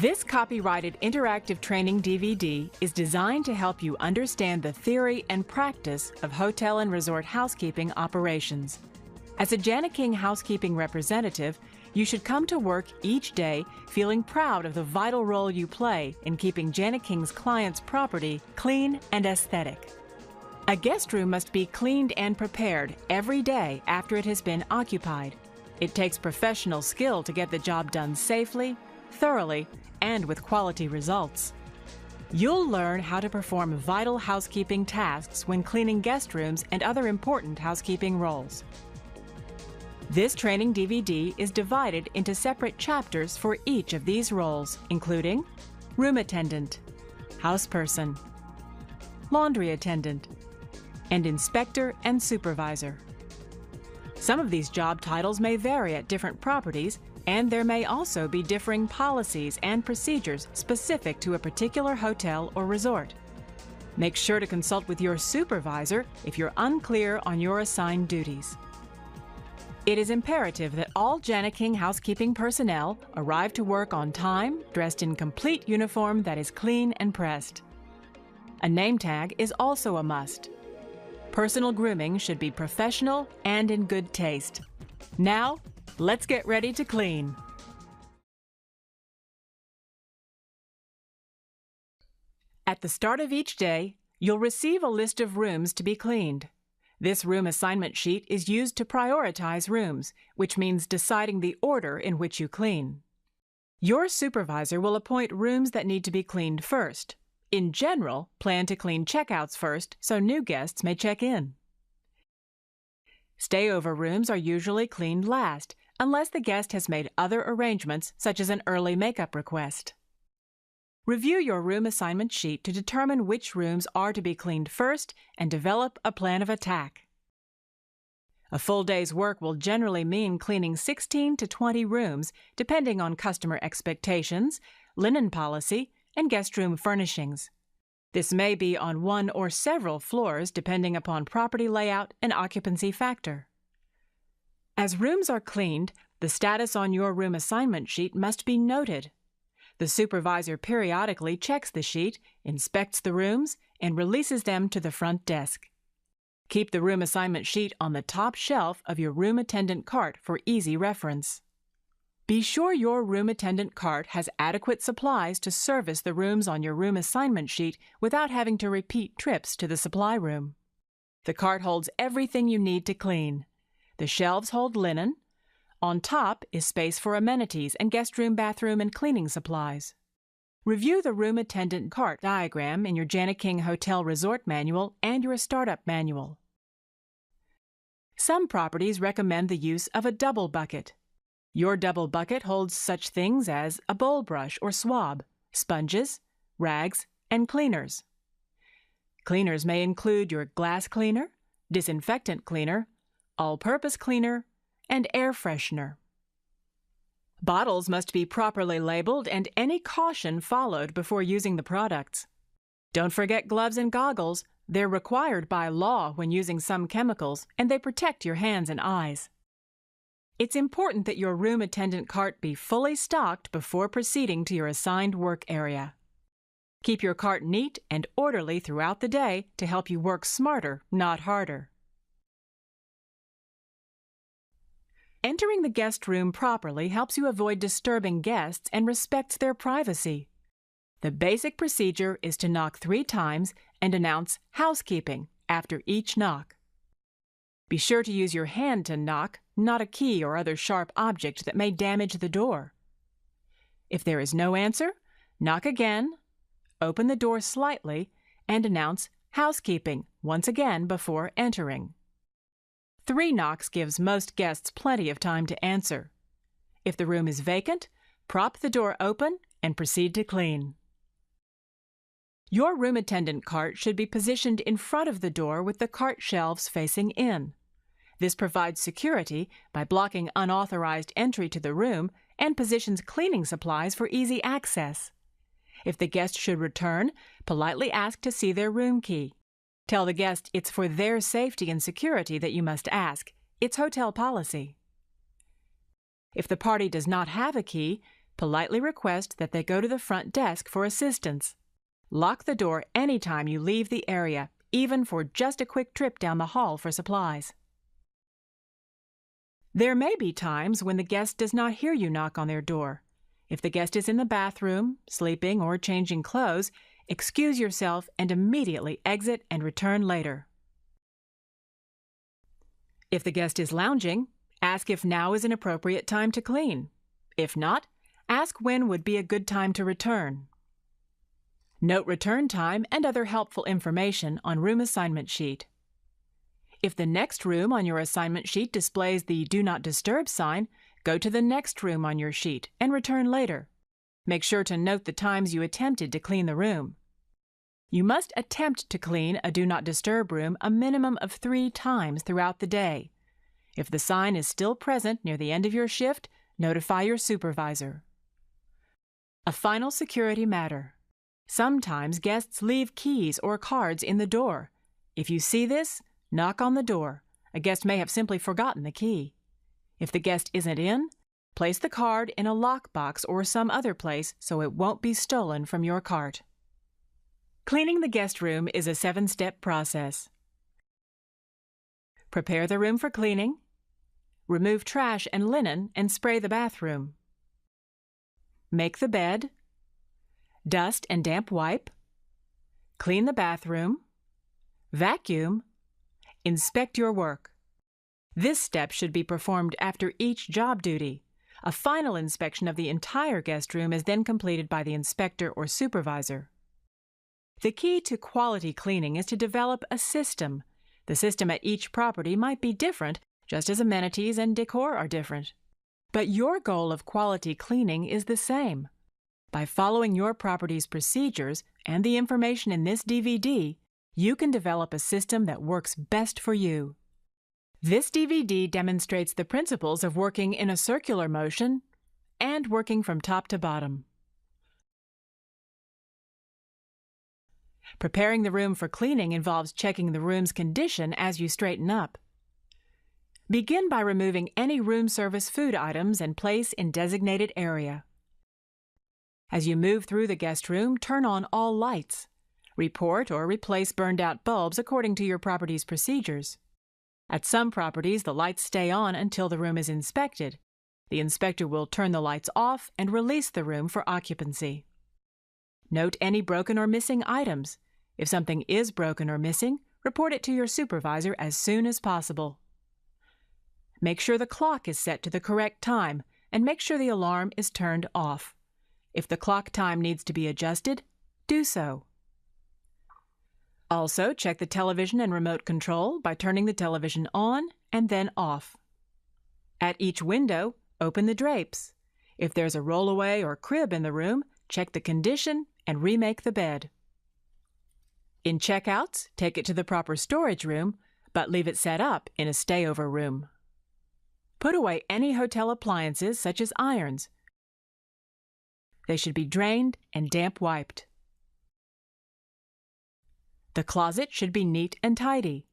This copyrighted interactive training DVD is designed to help you understand the theory and practice of hotel and resort housekeeping operations. As a Jana King housekeeping representative, you should come to work each day feeling proud of the vital role you play in keeping Jana King's clients' property clean and aesthetic. A guest room must be cleaned and prepared every day after it has been occupied. It takes professional skill to get the job done safely, thoroughly, and with quality results. You'll learn how to perform vital housekeeping tasks when cleaning guest rooms and other important housekeeping roles. This training DVD is divided into separate chapters for each of these roles, including room attendant, houseperson, laundry attendant, and inspector and supervisor. Some of these job titles may vary at different properties, and there may also be differing policies and procedures specific to a particular hotel or resort. Make sure to consult with your supervisor if you're unclear on your assigned duties. It is imperative that all Jana King housekeeping personnel arrive to work on time, dressed in complete uniform that is clean and pressed. A name tag is also a must. Personal grooming should be professional and in good taste. Now, let's get ready to clean. At the start of each day, you'll receive a list of rooms to be cleaned. This room assignment sheet is used to prioritize rooms, which means deciding the order in which you clean. Your supervisor will appoint rooms that need to be cleaned first. In general, plan to clean checkouts first so new guests may check in. Stayover rooms are usually cleaned last, unless the guest has made other arrangements, such as an early makeup request. Review your room assignment sheet to determine which rooms are to be cleaned first and develop a plan of attack. A full day's work will generally mean cleaning 16 to 20 rooms, depending on customer expectations, linen policy, and guest room furnishings. This may be on one or several floors, depending upon property layout and occupancy factor. As rooms are cleaned, the status on your room assignment sheet must be noted. The supervisor periodically checks the sheet, inspects the rooms, and releases them to the front desk. Keep the room assignment sheet on the top shelf of your room attendant cart for easy reference. Be sure your room attendant cart has adequate supplies to service the rooms on your room assignment sheet without having to repeat trips to the supply room. The cart holds everything you need to clean. The shelves hold linen. On top is space for amenities and guest room, bathroom, and cleaning supplies. Review the room attendant cart diagram in your Jana King Hotel Resort Manual and your Startup Manual. Some properties recommend the use of a double bucket. Your double bucket holds such things as a bowl brush or swab, sponges, rags, and cleaners. Cleaners may include your glass cleaner, disinfectant cleaner, all-purpose cleaner, and air freshener. Bottles must be properly labeled and any caution followed before using the products. Don't forget gloves and goggles. They're required by law when using some chemicals, and they protect your hands and eyes. It's important that your room attendant cart be fully stocked before proceeding to your assigned work area. Keep your cart neat and orderly throughout the day to help you work smarter, not harder. Entering the guest room properly helps you avoid disturbing guests and respects their privacy. The basic procedure is to knock 3 times and announce "housekeeping" after each knock. Be sure to use your hand to knock, not a key or other sharp object that may damage the door. If there is no answer, knock again, open the door slightly, and announce "housekeeping" once again before entering. 3 knocks gives most guests plenty of time to answer. If the room is vacant, prop the door open and proceed to clean. Your room attendant cart should be positioned in front of the door with the cart shelves facing in. This provides security by blocking unauthorized entry to the room and positions cleaning supplies for easy access. If the guest should return, politely ask to see their room key. Tell the guest it's for their safety and security that you must ask. It's hotel policy. If the party does not have a key, Politely request that they go to the front desk for assistance. Lock the door anytime you leave the area, even for just a quick trip down the hall for supplies. There may be times when the guest does not hear you knock on their door. If the guest is in the bathroom, sleeping, or changing clothes, excuse yourself and immediately exit and return later. If the guest is lounging, ask if now is an appropriate time to clean. If not, ask when would be a good time to return. Note return time and other helpful information on room assignment sheet. If the next room on your assignment sheet displays the Do Not Disturb sign, go to the next room on your sheet and return later. Make sure to note the times you attempted to clean the room. You must attempt to clean a Do Not Disturb room a minimum of 3 times throughout the day. If the sign is still present near the end of your shift, notify your supervisor. A final security matter. Sometimes guests leave keys or cards in the door. If you see this, knock on the door. A guest may have simply forgotten the key. If the guest isn't in, place the card in a lockbox or some other place so it won't be stolen from your cart. Cleaning the guest room is a 7-step process. Prepare the room for cleaning. Remove trash and linen and spray the bathroom. Make the bed. Dust and damp wipe. Clean the bathroom. Vacuum. Inspect your work. This step should be performed after each job duty. A final inspection of the entire guest room is then completed by the inspector or supervisor. The key to quality cleaning is to develop a system. The system at each property might be different, just as amenities and decor are different. But your goal of quality cleaning is the same. By following your property's procedures and the information in this DVD, you can develop a system that works best for you. This DVD demonstrates the principles of working in a circular motion and working from top to bottom. Preparing the room for cleaning involves checking the room's condition as you straighten up. Begin by removing any room service food items and place in designated area. As you move through the guest room, turn on all lights. Report or replace burned-out bulbs according to your property's procedures. At some properties, the lights stay on until the room is inspected. The inspector will turn the lights off and release the room for occupancy. Note any broken or missing items. If something is broken or missing, report it to your supervisor as soon as possible. Make sure the clock is set to the correct time and make sure the alarm is turned off. If the clock time needs to be adjusted, do so. Also, check the television and remote control by turning the television on and then off. At each window, open the drapes. If there's a rollaway or crib in the room, check the condition and remake the bed. In checkouts, take it to the proper storage room, but leave it set up in a stayover room. Put away any hotel appliances such as irons. They should be drained and damp wiped. The closet should be neat and tidy.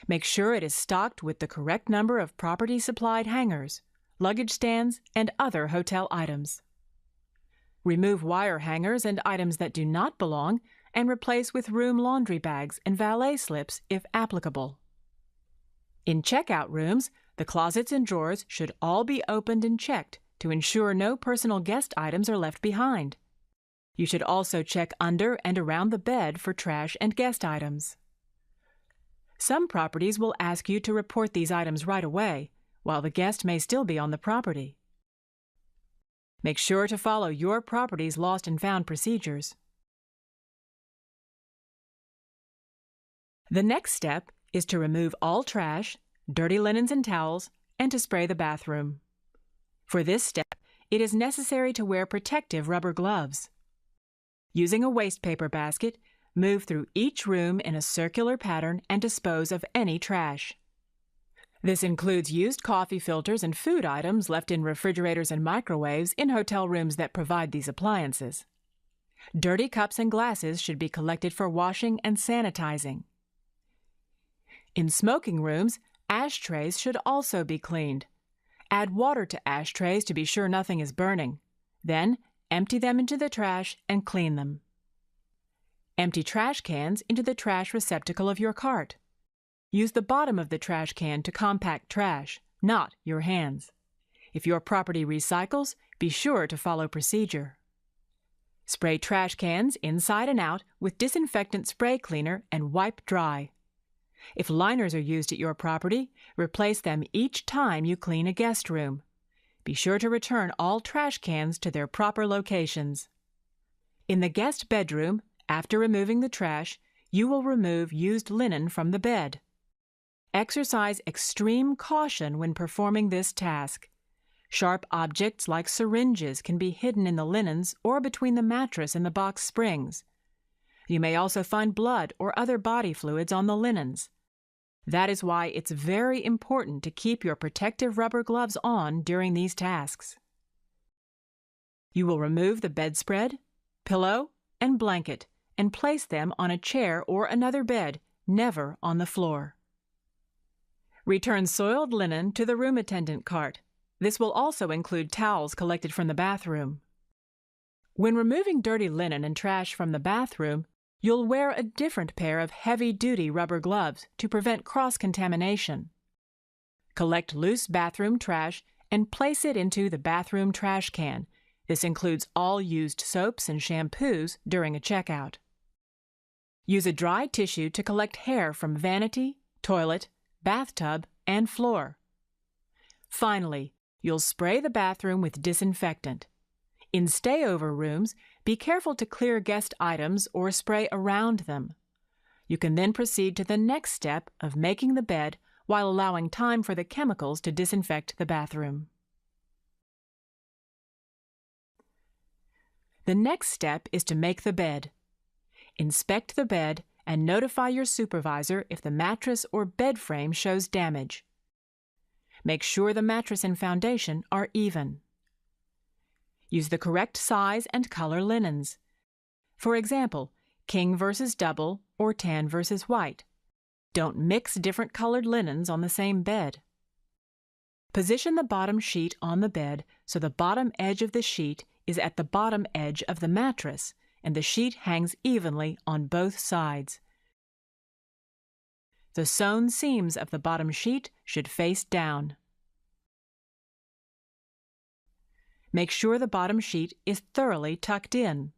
Make sure it is stocked with the correct number of property-supplied hangers, luggage stands, and other hotel items. Remove wire hangers and items that do not belong and replace with room laundry bags and valet slips if applicable. In checkout rooms, the closets and drawers should all be opened and checked to ensure no personal guest items are left behind. You should also check under and around the bed for trash and guest items. Some properties will ask you to report these items right away, while the guest may still be on the property. Make sure to follow your property's lost and found procedures. The next step is to remove all trash, dirty linens and towels, and to spray the bathroom. For this step, it is necessary to wear protective rubber gloves. Using a waste paper basket, move through each room in a circular pattern and dispose of any trash. This includes used coffee filters and food items left in refrigerators and microwaves in hotel rooms that provide these appliances. Dirty cups and glasses should be collected for washing and sanitizing. In smoking rooms, ashtrays should also be cleaned. Add water to ashtrays to be sure nothing is burning. Then, empty them into the trash and clean them. Empty trash cans into the trash receptacle of your cart. Use the bottom of the trash can to compact trash, not your hands. If your property recycles, be sure to follow procedure. Spray trash cans inside and out with disinfectant spray cleaner and wipe dry. If liners are used at your property, replace them each time you clean a guest room. Be sure to return all trash cans to their proper locations. In the guest bedroom, after removing the trash, you will remove used linen from the bed. Exercise extreme caution when performing this task. Sharp objects like syringes can be hidden in the linens or between the mattress and the box springs. You may also find blood or other body fluids on the linens. That is why it's very important to keep your protective rubber gloves on during these tasks. You will remove the bedspread, pillow, and blanket and place them on a chair or another bed, never on the floor. Return soiled linen to the room attendant cart. This will also include towels collected from the bathroom. When removing dirty linen and trash from the bathroom, you'll wear a different pair of heavy-duty rubber gloves to prevent cross-contamination. Collect loose bathroom trash and place it into the bathroom trash can. This includes all used soaps and shampoos during a checkout. Use a dry tissue to collect hair from vanity, toilet, bathtub, and floor. Finally, you'll spray the bathroom with disinfectant. In stayover rooms, be careful to clear guest items or spray around them. You can then proceed to the next step of making the bed while allowing time for the chemicals to disinfect the bathroom. The next step is to make the bed. Inspect the bed and notify your supervisor if the mattress or bed frame shows damage. Make sure the mattress and foundation are even. Use the correct size and color linens. For example, king versus double or tan versus white. Don't mix different colored linens on the same bed. Position the bottom sheet on the bed so the bottom edge of the sheet is at the bottom edge of the mattress and the sheet hangs evenly on both sides. The sewn seams of the bottom sheet should face down. Make sure the bottom sheet is thoroughly tucked in.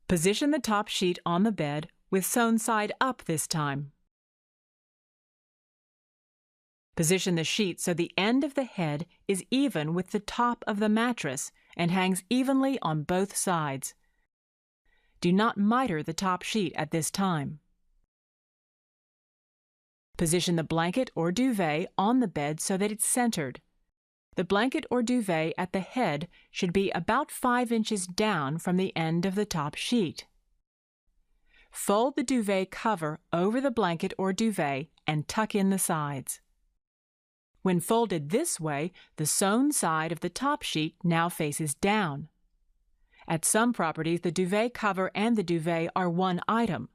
Position the top sheet on the bed with sewn side up this time. Position the sheet so the end of the head is even with the top of the mattress and hangs evenly on both sides. Do not miter the top sheet at this time. Position the blanket or duvet on the bed so that it's centered. The blanket or duvet at the head should be about 5 inches down from the end of the top sheet. Fold the duvet cover over the blanket or duvet and tuck in the sides. When folded this way, the sewn side of the top sheet now faces down. At some properties, the duvet cover and the duvet are one item.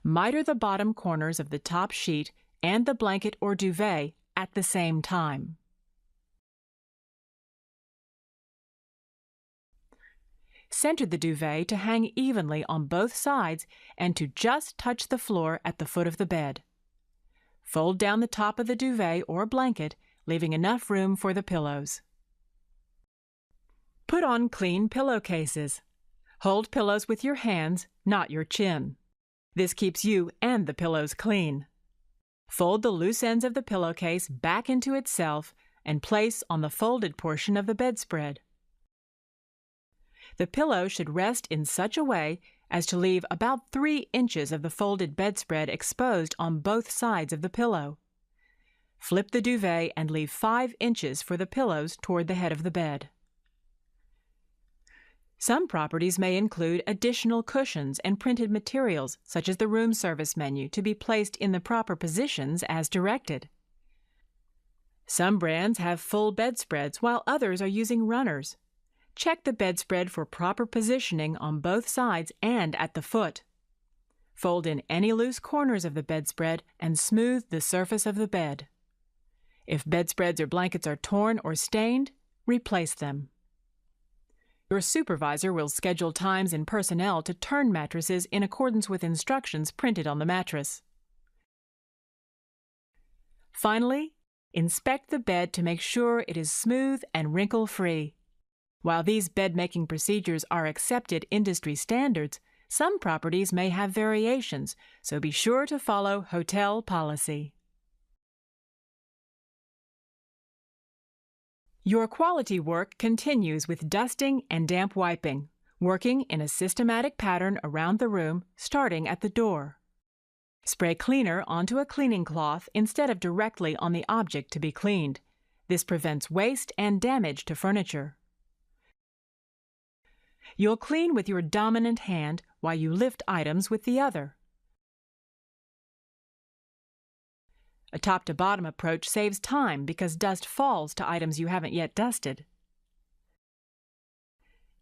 Miter the bottom corners of the top sheet and the blanket or duvet at the same time. Center the duvet to hang evenly on both sides and to just touch the floor at the foot of the bed. Fold down the top of the duvet or blanket, leaving enough room for the pillows. Put on clean pillowcases. Hold pillows with your hands, not your chin. This keeps you and the pillows clean. Fold the loose ends of the pillowcase back into itself and place on the folded portion of the bedspread. The pillow should rest in such a way as to leave about 3 inches of the folded bedspread exposed on both sides of the pillow. Flip the duvet and leave 5 inches for the pillows toward the head of the bed. Some properties may include additional cushions and printed materials, such as the room service menu, to be placed in the proper positions as directed. Some brands have full bedspreads, while others are using runners. Check the bedspread for proper positioning on both sides and at the foot. Fold in any loose corners of the bedspread and smooth the surface of the bed. If bedspreads or blankets are torn or stained, replace them. Your supervisor will schedule times in personnel to turn mattresses in accordance with instructions printed on the mattress. Finally, inspect the bed to make sure it is smooth and wrinkle-free. While these bed-making procedures are accepted industry standards, some properties may have variations, so be sure to follow hotel policy. Your quality work continues with dusting and damp wiping, working in a systematic pattern around the room, starting at the door. Spray cleaner onto a cleaning cloth instead of directly on the object to be cleaned. This prevents waste and damage to furniture. You'll clean with your dominant hand while you lift items with the other. A top-to-bottom approach saves time because dust falls to items you haven't yet dusted.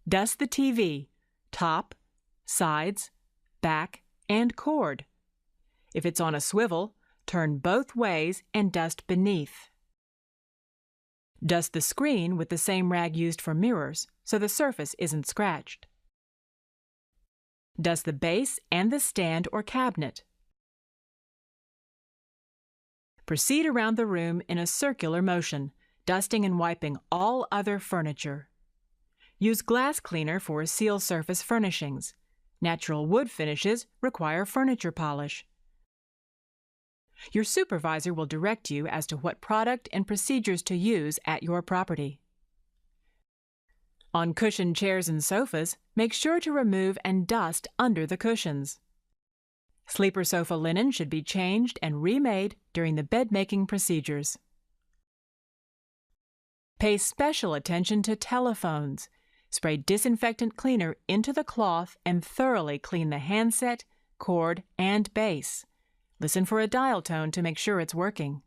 Dust the TV, top, sides, back, and cord. If it's on a swivel, turn both ways and dust beneath. Dust the screen with the same rag used for mirrors, so the surface isn't scratched. Dust the base and the stand or cabinet. Proceed around the room in a circular motion, dusting and wiping all other furniture. Use glass cleaner for seal surface furnishings. Natural wood finishes require furniture polish. Your supervisor will direct you as to what product and procedures to use at your property. On cushioned chairs and sofas, make sure to remove and dust under the cushions. Sleeper sofa linen should be changed and remade during the bed-making procedures. Pay special attention to telephones. Spray disinfectant cleaner into the cloth and thoroughly clean the handset, cord, and base. Listen for a dial tone to make sure it's working.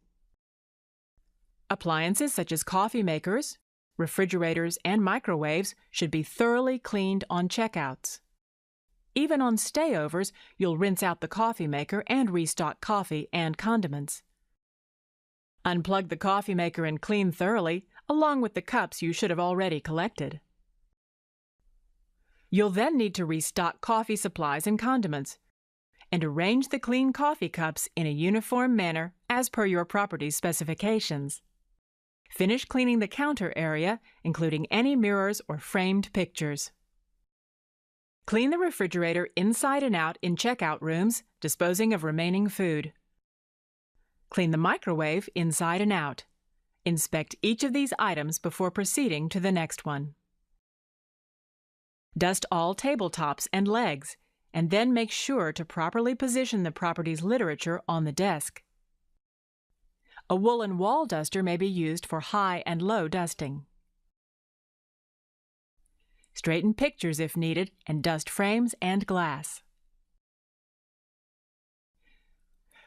Appliances such as coffee makers, refrigerators, and microwaves should be thoroughly cleaned on checkouts. Even on stayovers, you'll rinse out the coffee maker and restock coffee and condiments. Unplug the coffee maker and clean thoroughly, along with the cups you should have already collected. You'll then need to restock coffee supplies and condiments, and arrange the clean coffee cups in a uniform manner as per your property's specifications. Finish cleaning the counter area, including any mirrors or framed pictures. Clean the refrigerator inside and out in checkout rooms, disposing of remaining food. Clean the microwave inside and out. Inspect each of these items before proceeding to the next one. Dust all tabletops and legs, and then make sure to properly position the property's literature on the desk. A woolen wall duster may be used for high and low dusting. Straighten pictures if needed and dust frames and glass.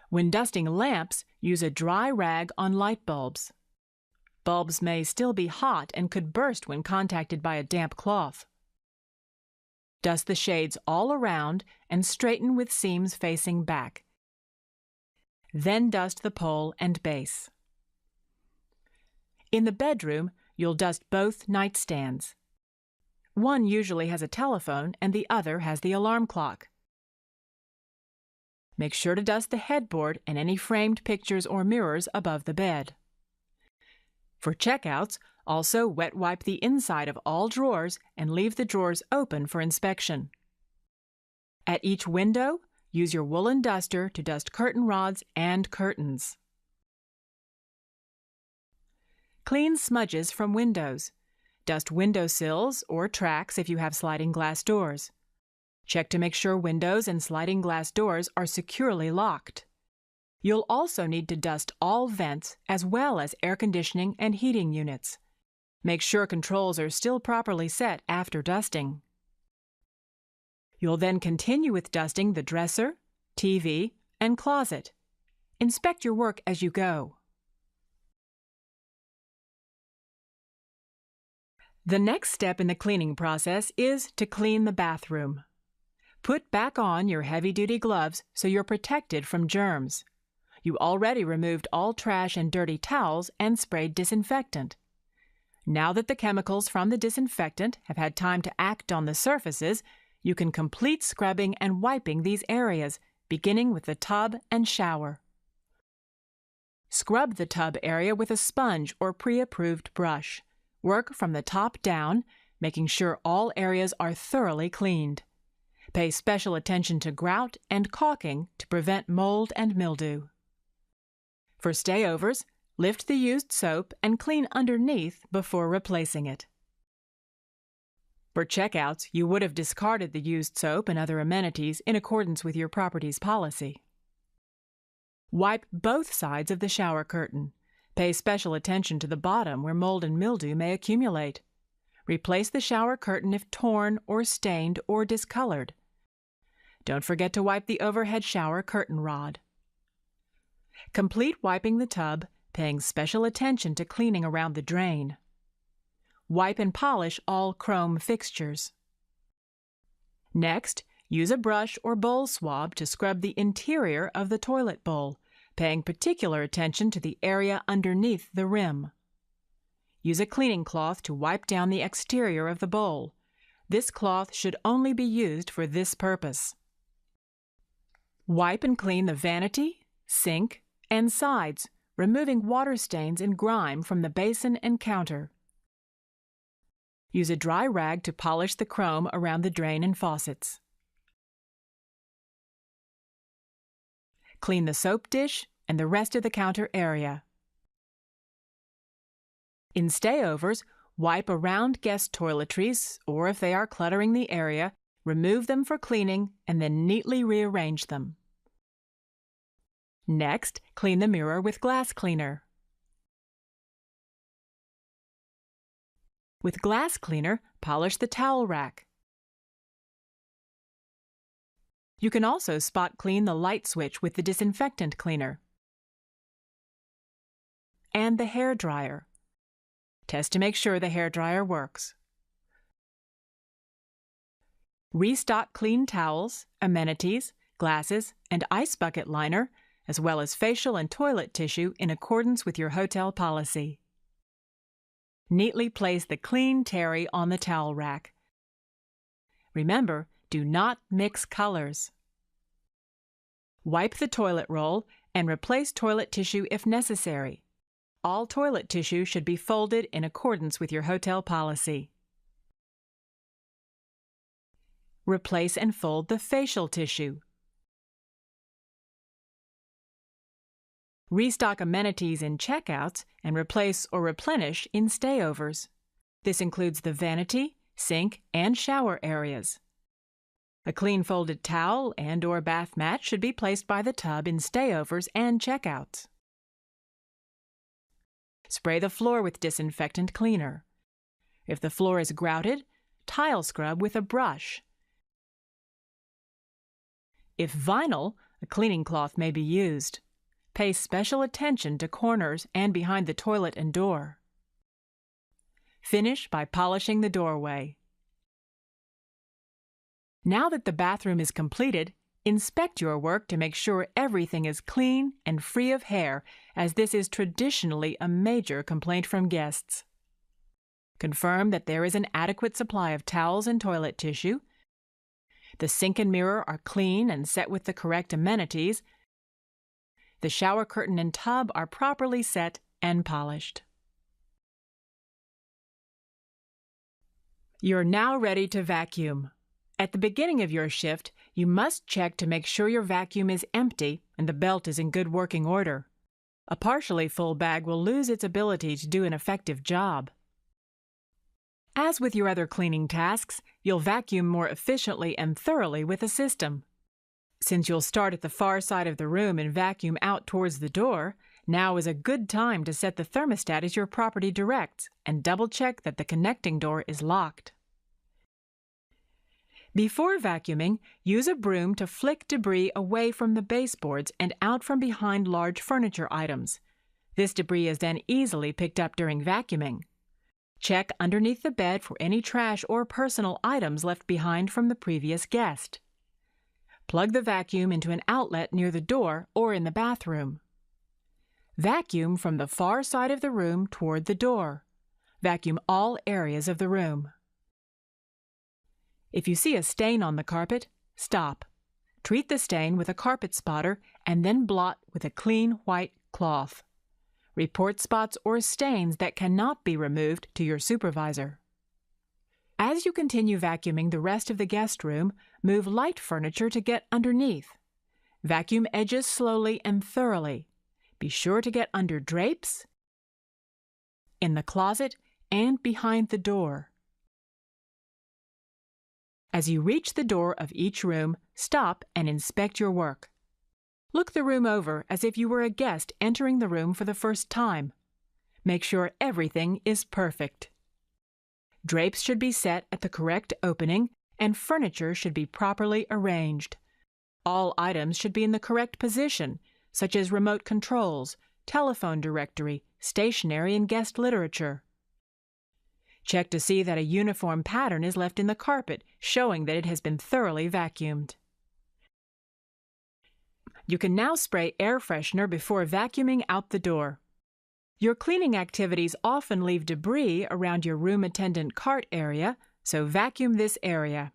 When dusting lamps, use a dry rag on light bulbs. Bulbs may still be hot and could burst when contacted by a damp cloth. Dust the shades all around and straighten with seams facing back. Then dust the pole and base. In the bedroom, you'll dust both nightstands. One usually has a telephone and the other has the alarm clock. Make sure to dust the headboard and any framed pictures or mirrors above the bed. For checkouts, also wet wipe the inside of all drawers and leave the drawers open for inspection. At each window, use your woolen duster to dust curtain rods and curtains. Clean smudges from windows. Dust window sills or tracks if you have sliding glass doors. Check to make sure windows and sliding glass doors are securely locked. You'll also need to dust all vents as well as air conditioning and heating units. Make sure controls are still properly set after dusting. You'll then continue with dusting the dresser, TV, and closet. Inspect your work as you go. The next step in the cleaning process is to clean the bathroom. Put back on your heavy-duty gloves so you're protected from germs. You already removed all trash and dirty towels and sprayed disinfectant. Now that the chemicals from the disinfectant have had time to act on the surfaces, you can complete scrubbing and wiping these areas, beginning with the tub and shower. Scrub the tub area with a sponge or pre-approved brush. Work from the top down, making sure all areas are thoroughly cleaned. Pay special attention to grout and caulking to prevent mold and mildew. For stayovers, lift the used soap and clean underneath before replacing it. For checkouts, you would have discarded the used soap and other amenities in accordance with your property's policy. Wipe both sides of the shower curtain. Pay special attention to the bottom where mold and mildew may accumulate. Replace the shower curtain if torn or stained or discolored. Don't forget to wipe the overhead shower curtain rod. Complete wiping the tub, paying special attention to cleaning around the drain. Wipe and polish all chrome fixtures. Next, use a brush or bowl swab to scrub the interior of the toilet bowl, paying particular attention to the area underneath the rim. Use a cleaning cloth to wipe down the exterior of the bowl. This cloth should only be used for this purpose. Wipe and clean the vanity, sink, and sides, removing water stains and grime from the basin and counter. Use a dry rag to polish the chrome around the drain and faucets. Clean the soap dish and the rest of the counter area. In stayovers, wipe around guest toiletries, or if they are cluttering the area, remove them for cleaning and then neatly rearrange them. Next, clean the mirror with glass cleaner. With glass cleaner, polish the towel rack. You can also spot clean the light switch with the disinfectant cleaner. And the hair dryer. Test to make sure the hair dryer works. Restock clean towels, amenities, glasses, and ice bucket liner, as well as facial and toilet tissue in accordance with your hotel policy. Neatly place the clean terry on the towel rack. Remember, do not mix colors. Wipe the toilet roll and replace toilet tissue if necessary. All toilet tissue should be folded in accordance with your hotel policy. Replace and fold the facial tissue. Restock amenities in checkouts and replace or replenish in stayovers. This includes the vanity, sink, and shower areas. A clean folded towel and/or bath mat should be placed by the tub in stayovers and checkouts. Spray the floor with disinfectant cleaner. If the floor is grouted, tile scrub with a brush. If vinyl, a cleaning cloth may be used. Pay special attention to corners and behind the toilet and door. Finish by polishing the doorway. Now that the bathroom is completed, inspect your work to make sure everything is clean and free of hair, as this is traditionally a major complaint from guests. Confirm that there is an adequate supply of towels and toilet tissue. The sink and mirror are clean and set with the correct amenities. The shower curtain and tub are properly set and polished. You're now ready to vacuum. At the beginning of your shift, you must check to make sure your vacuum is empty and the belt is in good working order. A partially full bag will lose its ability to do an effective job. As with your other cleaning tasks, you'll vacuum more efficiently and thoroughly with a system. Since you'll start at the far side of the room and vacuum out towards the door, now is a good time to set the thermostat as your property directs and double-check that the connecting door is locked. Before vacuuming, use a broom to flick debris away from the baseboards and out from behind large furniture items. This debris is then easily picked up during vacuuming. Check underneath the bed for any trash or personal items left behind from the previous guest. Plug the vacuum into an outlet near the door or in the bathroom. Vacuum from the far side of the room toward the door. Vacuum all areas of the room. If you see a stain on the carpet, stop. Treat the stain with a carpet spotter and then blot with a clean white cloth. Report spots or stains that cannot be removed to your supervisor. As you continue vacuuming the rest of the guest room, move light furniture to get underneath. Vacuum edges slowly and thoroughly. Be sure to get under drapes, in the closet, and behind the door. As you reach the door of each room, stop and inspect your work. Look the room over as if you were a guest entering the room for the first time. Make sure everything is perfect. Drapes should be set at the correct opening, and furniture should be properly arranged. All items should be in the correct position, such as remote controls, telephone directory, stationery, and guest literature. Check to see that a uniform pattern is left in the carpet, showing that it has been thoroughly vacuumed. You can now spray air freshener before vacuuming out the door. Your cleaning activities often leave debris around your room attendant cart area, so vacuum this area.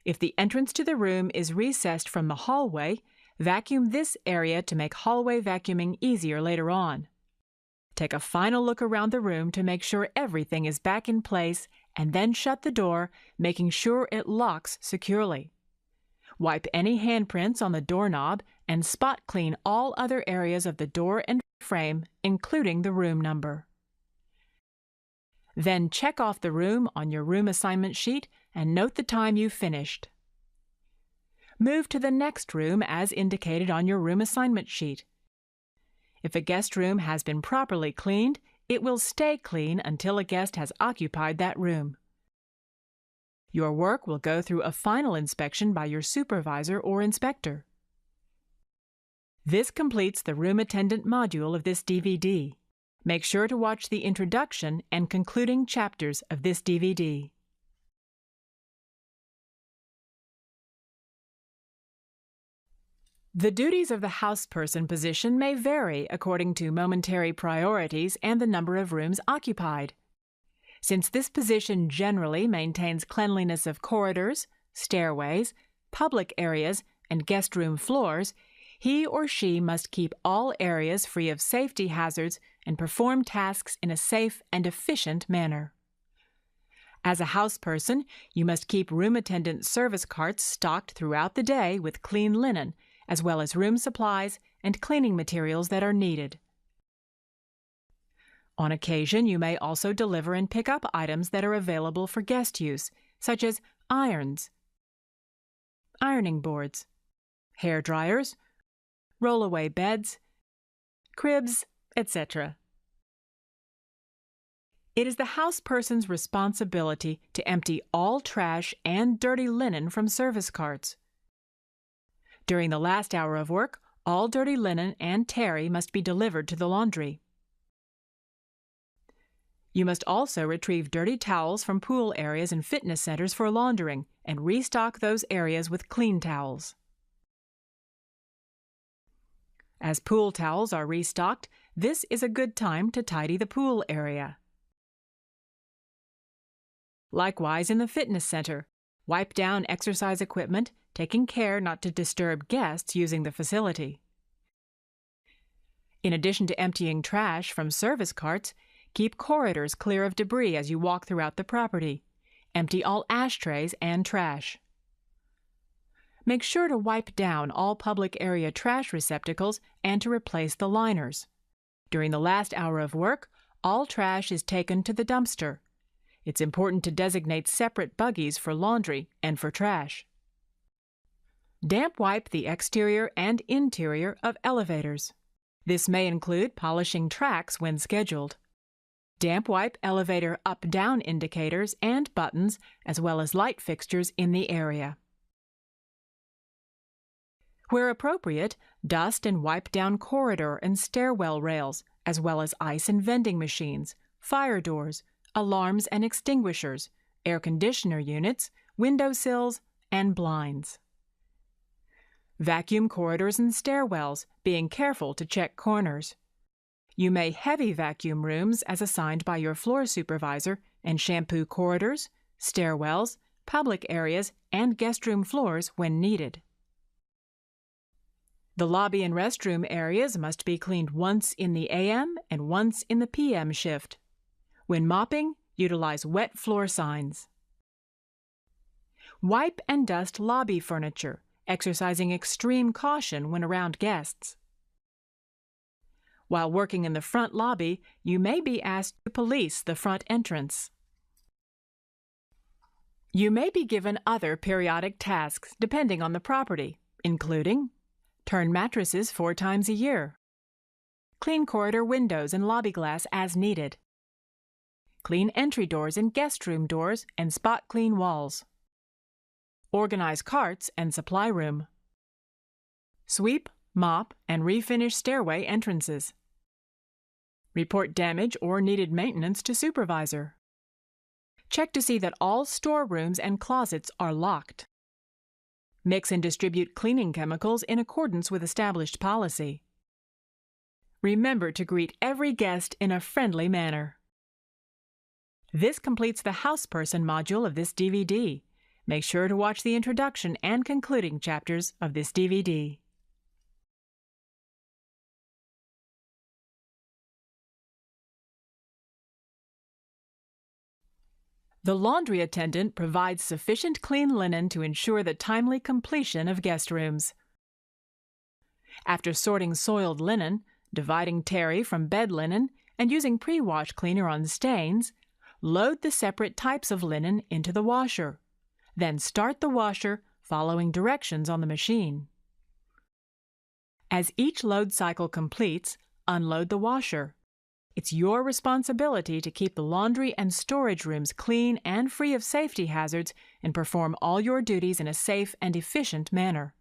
If the entrance to the room is recessed from the hallway, vacuum this area to make hallway vacuuming easier later on. Take a final look around the room to make sure everything is back in place, and then shut the door, making sure it locks securely. Wipe any handprints on the doorknob and spot clean all other areas of the door and frame, including the room number. Then check off the room on your room assignment sheet and note the time you finished. Move to the next room as indicated on your room assignment sheet. If a guest room has been properly cleaned, it will stay clean until a guest has occupied that room. Your work will go through a final inspection by your supervisor or inspector. This completes the room attendant module of this DVD. Make sure to watch the introduction and concluding chapters of this DVD. The duties of the houseperson position may vary according to momentary priorities and the number of rooms occupied. Since this position generally maintains cleanliness of corridors, stairways, public areas, and guest room floors, he or she must keep all areas free of safety hazards and perform tasks in a safe and efficient manner. As a houseperson, you must keep room attendant service carts stocked throughout the day with clean linen, as well as room supplies and cleaning materials that are needed. On occasion, you may also deliver and pick up items that are available for guest use, such as irons, ironing boards, hair dryers, rollaway beds, cribs, etc. It is the houseperson's responsibility to empty all trash and dirty linen from service carts. During the last hour of work, all dirty linen and terry must be delivered to the laundry. You must also retrieve dirty towels from pool areas and fitness centers for laundering and restock those areas with clean towels. As pool towels are restocked, this is a good time to tidy the pool area. Likewise, in the fitness center, wipe down exercise equipment, taking care not to disturb guests using the facility. In addition to emptying trash from service carts, keep corridors clear of debris as you walk throughout the property. Empty all ashtrays and trash. Make sure to wipe down all public area trash receptacles and to replace the liners. During the last hour of work, all trash is taken to the dumpster. It's important to designate separate buggies for laundry and for trash. Damp wipe the exterior and interior of elevators. This may include polishing tracks when scheduled. Damp wipe elevator up-down indicators and buttons, as well as light fixtures in the area. Where appropriate, dust and wipe down corridor and stairwell rails, as well as ice and vending machines, fire doors, alarms and extinguishers, air conditioner units, window sills, and blinds. Vacuum corridors and stairwells, being careful to check corners. You may heavy vacuum rooms as assigned by your floor supervisor and shampoo corridors, stairwells, public areas, and guest room floors when needed. The lobby and restroom areas must be cleaned once in the AM and once in the PM shift. When mopping, utilize wet floor signs. Wipe and dust lobby furniture, exercising extreme caution when around guests. While working in the front lobby, you may be asked to police the front entrance. You may be given other periodic tasks depending on the property, including turn mattresses 4 times a year, clean corridor windows and lobby glass as needed, clean entry doors and guest room doors and spot clean walls, organize carts and supply room, sweep, mop, and refinish stairway entrances, report damage or needed maintenance to supervisor, check to see that all storerooms and closets are locked, mix and distribute cleaning chemicals in accordance with established policy. Remember to greet every guest in a friendly manner. This completes the Houseperson module of this DVD. Make sure to watch the introduction and concluding chapters of this DVD. The laundry attendant provides sufficient clean linen to ensure the timely completion of guest rooms. After sorting soiled linen, dividing terry from bed linen, and using pre-wash cleaner on stains, load the separate types of linen into the washer. Then start the washer, following directions on the machine. As each load cycle completes, unload the washer. It's your responsibility to keep the laundry and storage rooms clean and free of safety hazards and perform all your duties in a safe and efficient manner.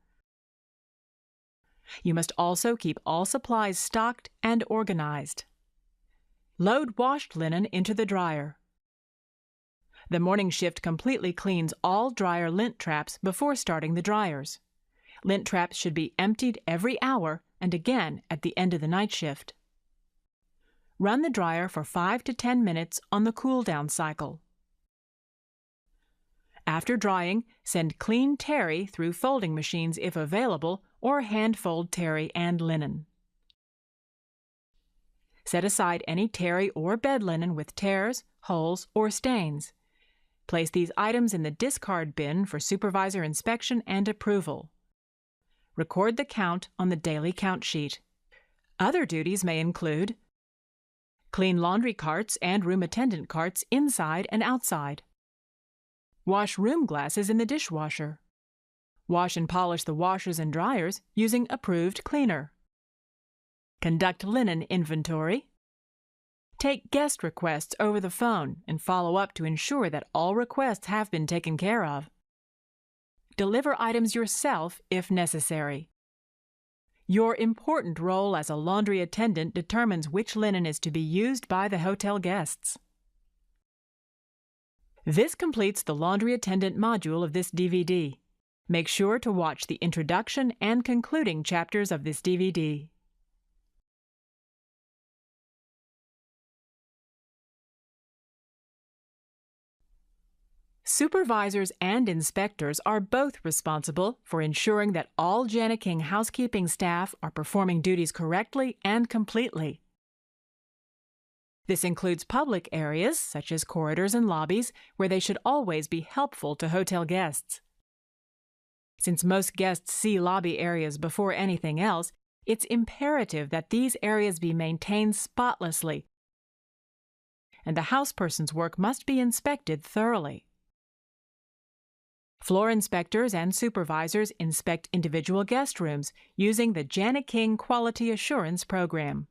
You must also keep all supplies stocked and organized. Load washed linen into the dryer. The morning shift completely cleans all dryer lint traps before starting the dryers. Lint traps should be emptied every hour and again at the end of the night shift. Run the dryer for 5 to 10 minutes on the cool-down cycle. After drying, send clean terry through folding machines if available, or hand-fold terry and linen. Set aside any terry or bed linen with tears, holes, or stains. Place these items in the discard bin for supervisor inspection and approval. Record the count on the daily count sheet. Other duties may include clean laundry carts and room attendant carts inside and outside. Wash room glasses in the dishwasher. Wash and polish the washers and dryers using approved cleaner. Conduct linen inventory. Take guest requests over the phone and follow up to ensure that all requests have been taken care of. Deliver items yourself if necessary. Your important role as a laundry attendant determines which linen is to be used by the hotel guests. This completes the laundry attendant module of this DVD. Make sure to watch the introduction and concluding chapters of this DVD. Supervisors and inspectors are both responsible for ensuring that all Jana King housekeeping staff are performing duties correctly and completely. This includes public areas, such as corridors and lobbies, where they should always be helpful to hotel guests. Since most guests see lobby areas before anything else, it's imperative that these areas be maintained spotlessly, and the houseperson's work must be inspected thoroughly. Floor inspectors and supervisors inspect individual guest rooms using the Jana King Quality Assurance Program.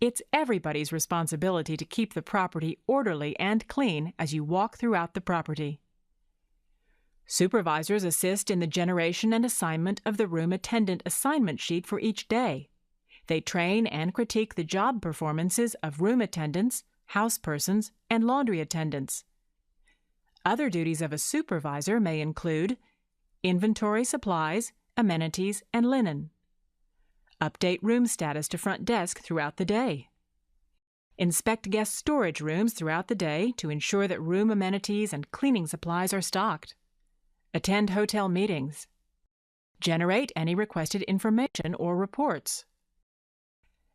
It's everybody's responsibility to keep the property orderly and clean as you walk throughout the property. Supervisors assist in the generation and assignment of the room attendant assignment sheet for each day. They train and critique the job performances of room attendants, housepersons, and laundry attendants. Other duties of a supervisor may include inventory supplies, amenities, and linen. Update room status to front desk throughout the day. Inspect guest storage rooms throughout the day to ensure that room amenities and cleaning supplies are stocked. Attend hotel meetings. Generate any requested information or reports.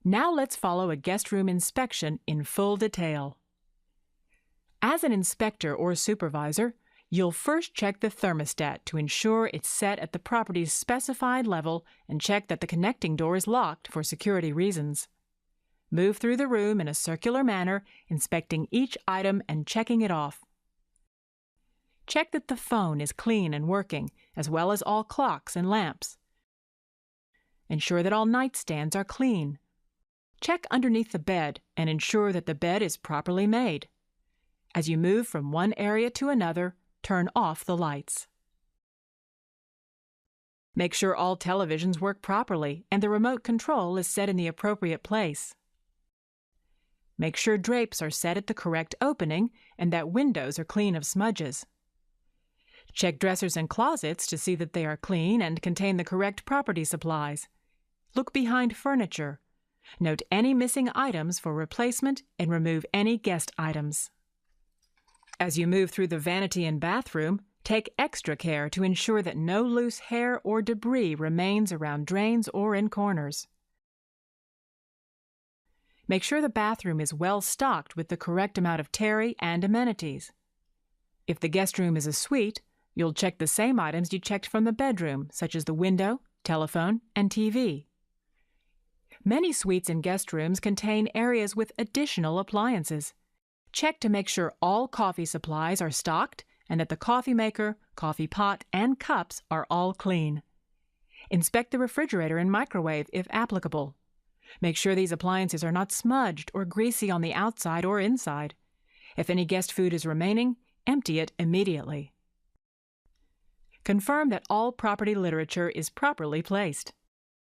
Now let's follow a guest room inspection in full detail. As an inspector or supervisor, you'll first check the thermostat to ensure it's set at the property's specified level and check that the connecting door is locked for security reasons. Move through the room in a circular manner, inspecting each item and checking it off. Check that the phone is clean and working, as well as all clocks and lamps. Ensure that all nightstands are clean. Check underneath the bed and ensure that the bed is properly made. As you move from one area to another, turn off the lights. Make sure all televisions work properly and the remote control is set in the appropriate place. Make sure drapes are set at the correct opening and that windows are clean of smudges. Check dressers and closets to see that they are clean and contain the correct property supplies. Look behind furniture. Note any missing items for replacement and remove any guest items. As you move through the vanity and bathroom, take extra care to ensure that no loose hair or debris remains around drains or in corners. Make sure the bathroom is well stocked with the correct amount of terry and amenities. If the guest room is a suite, you'll check the same items you checked from the bedroom, such as the window, telephone, and TV. Many suites and guest rooms contain areas with additional appliances. Check to make sure all coffee supplies are stocked and that the coffee maker, coffee pot, and cups are all clean. Inspect the refrigerator and microwave if applicable. Make sure these appliances are not smudged or greasy on the outside or inside. If any guest food is remaining, empty it immediately. Confirm that all property literature is properly placed.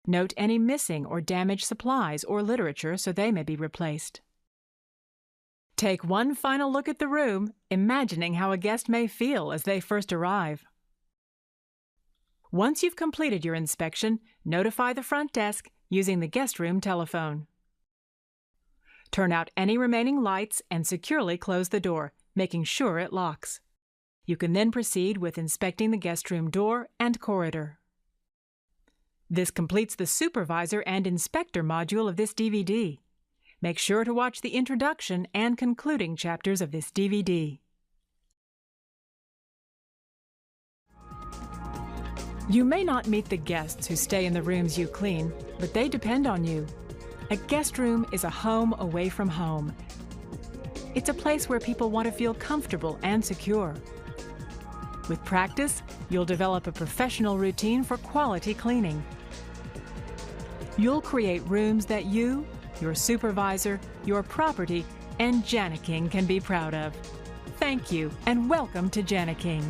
Note any missing or damaged supplies or literature so they may be replaced. Take one final look at the room, imagining how a guest may feel as they first arrive. Once you've completed your inspection, notify the front desk using the guest room telephone. Turn out any remaining lights and securely close the door, making sure it locks. You can then proceed with inspecting the guest room door and corridor. This completes the Supervisor and Inspector module of this DVD. Make sure to watch the introduction and concluding chapters of this DVD. You may not meet the guests who stay in the rooms you clean, but they depend on you. A guest room is a home away from home. It's a place where people want to feel comfortable and secure. With practice, you'll develop a professional routine for quality cleaning. You'll create rooms that you, your supervisor, your property, and Janiking can be proud of. Thank you, and welcome to Janiking.